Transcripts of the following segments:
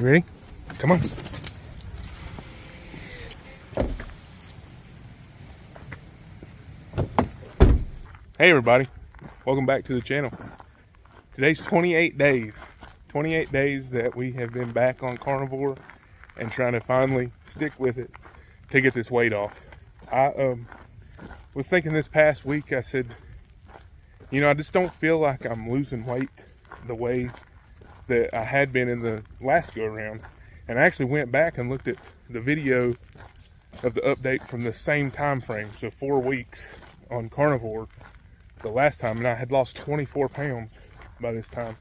You ready? Come on. Hey everybody, welcome back to the channel. Today's 28 days. 28 days that we have been back on carnivore and trying to finally stick with it to get this weight off. I was thinking this past week, I said, you know, I just don't feel like I'm losing weight the way that I had been in the last go around. And I actually went back and looked at the video of the update from the same time frame, so 4 weeks on carnivore the last time, and I had lost 24 pounds by this time.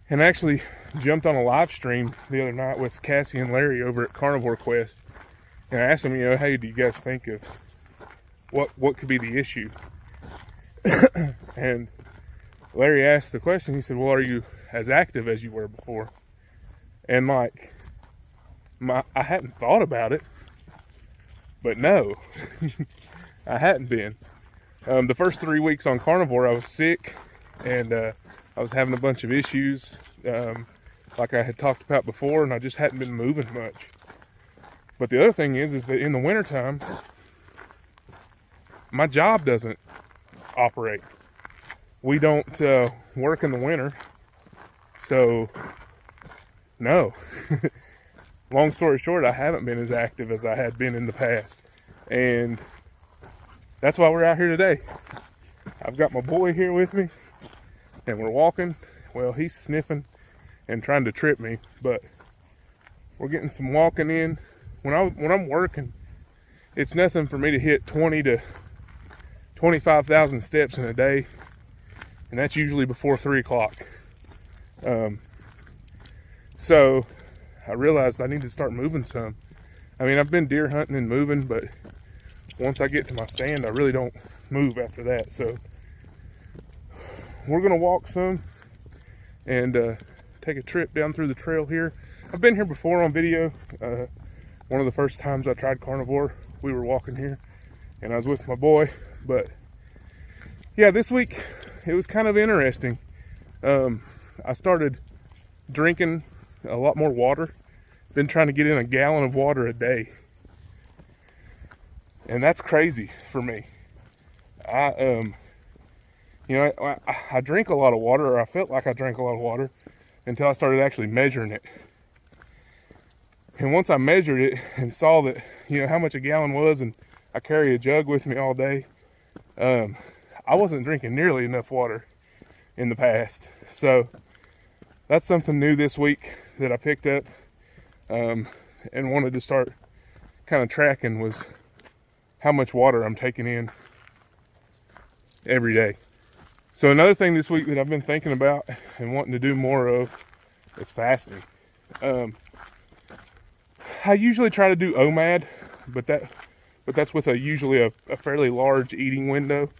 And I actually jumped on a live stream the other night with Cassie and Larry over at Carnivore Quest, and I asked them, you know, hey, do you guys think of what could be the issue? And Larry asked the question, he said, well, are you as active as you were before? And like, I hadn't thought about it, but no, I hadn't been. The first 3 weeks on carnivore, I was sick, and I was having a bunch of issues, like I had talked about before, and I just hadn't been moving much. But the other thing is that in the wintertime, my job doesn't operate. We don't work in the winter, so no. Long story short, I haven't been as active as I had been in the past, and that's why we're out here today. I've got my boy here with me, and we're walking. Well, he's sniffing and trying to trip me, but we're getting some walking in. When I'm working, it's nothing for me to hit 20 to 25,000 steps in a day, and that's usually before 3 o'clock. So I realized I need to start moving some. I mean, I've been deer hunting and moving, but once I get to my stand, I really don't move after that. So we're gonna walk some and take a trip down through the trail here. I've been here before on video. One of the first times I tried carnivore, we were walking here and I was with my boy. But yeah, this week it was kind of interesting. I started drinking a lot more water. Been trying to get in a gallon of water a day, and that's crazy for me. I drink a lot of water, or I felt like I drank a lot of water until I started actually measuring it. And once I measured it and saw that, you know, how much a gallon was, and I carry a jug with me all day, I wasn't drinking nearly enough water in the past. So that's something new this week that I picked up and wanted to start kind of tracking, was how much water I'm taking in every day. So another thing this week that I've been thinking about and wanting to do more of is fasting. I usually try to do OMAD, but that's with usually a fairly large eating window.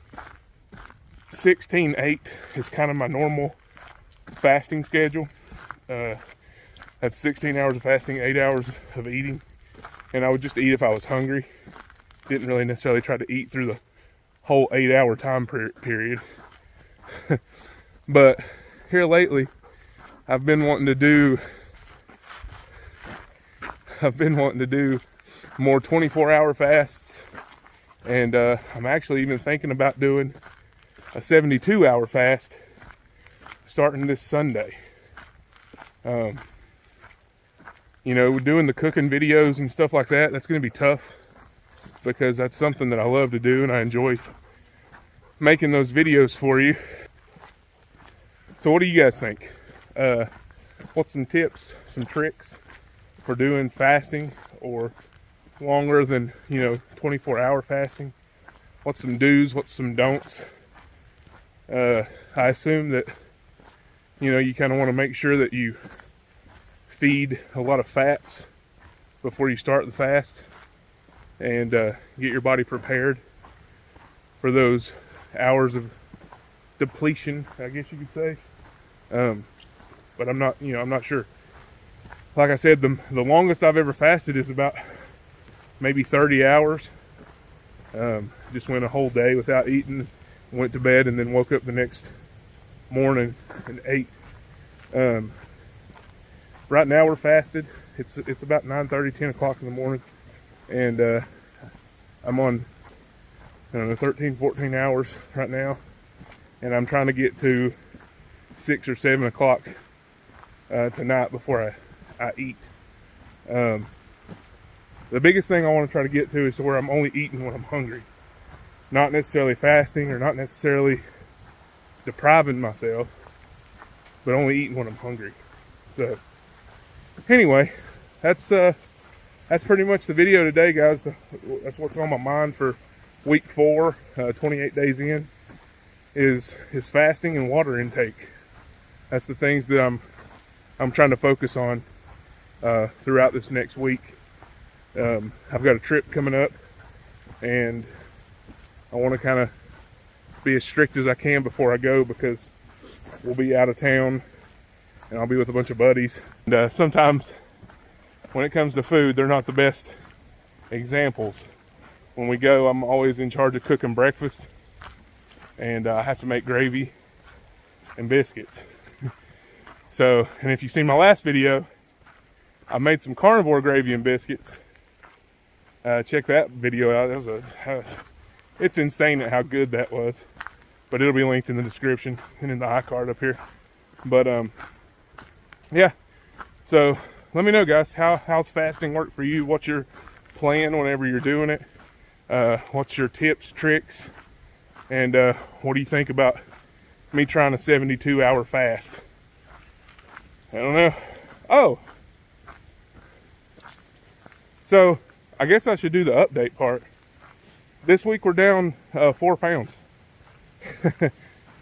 16-8 is kind of my normal fasting schedule. That's 16 hours of fasting, 8 hours of eating, and I would just eat if I was hungry. Didn't really necessarily try to eat through the whole 8-hour time period. But here lately, I've been wanting to do more 24-hour fasts, and I'm actually even thinking about doing a 72-hour fast starting this Sunday. You know, doing the cooking videos and stuff like that, that's going to be tough, because that's something that I love to do and I enjoy making those videos for you. So what do you guys think? What's some tips, some tricks for doing fasting or longer than, 24-hour fasting? What's some do's, what's some don'ts? I assume that, you kind of want to make sure that you feed a lot of fats before you start the fast, and get your body prepared for those hours of depletion, I guess you could say. But I'm not sure. Like I said, the longest I've ever fasted is about maybe 30 hours. Just went a whole day without eating, went to bed, and then woke up the next morning and ate. right now we're fasted. It's about 9:30, 10 o'clock in the morning, and I'm on, I don't know, 13, 14 hours right now, and I'm trying to get to 6 or 7 o'clock tonight before I eat. The biggest thing I want to try to get to is to where I'm only eating when I'm hungry. Not necessarily fasting or not necessarily depriving myself, but only eating when I'm hungry. So anyway, that's pretty much the video today, guys. That's what's on my mind for week 4, 28 days in, is fasting and water intake. That's the things that I'm trying to focus on throughout this next week. I've got a trip coming up, and I want to kind of be as strict as I can before I go, because we'll be out of town and I'll be with a bunch of buddies. And sometimes when it comes to food, they're not the best examples. When we go, I'm always in charge of cooking breakfast, and I have to make gravy and biscuits. So, and if you've seen my last video, I made some carnivore gravy and biscuits. Check that video out. It's insane at how good that was. But it'll be linked in the description and in the iCard up here. But yeah. So let me know, guys, how's fasting work for you? What's your plan whenever you're doing it? What's your tips, tricks, and what do you think about me trying a 72-hour fast? I don't know. Oh, so I guess I should do the update part. This week we're down 4 pounds.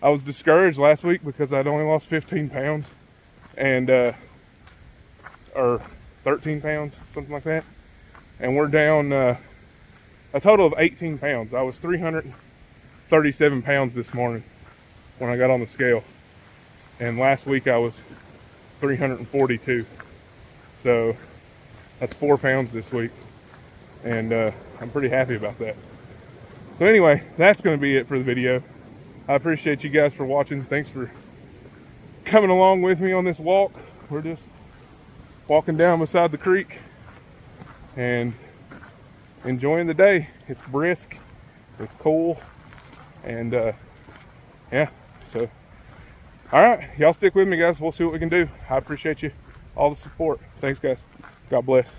I was discouraged last week because I'd only lost 15 pounds, and or 13 pounds, something like that. And we're down a total of 18 pounds. I was 337 pounds this morning when I got on the scale, and last week I was 342. So that's 4 pounds this week, and I'm pretty happy about that. So anyway, that's going to be it for the video. I appreciate you guys for watching. Thanks for coming along with me on this walk. We're just walking down beside the creek and enjoying the day. It's brisk, it's cool, and yeah, so all right, y'all stick with me, guys. We'll see what we can do. I appreciate you, all the support. Thanks, guys. God bless.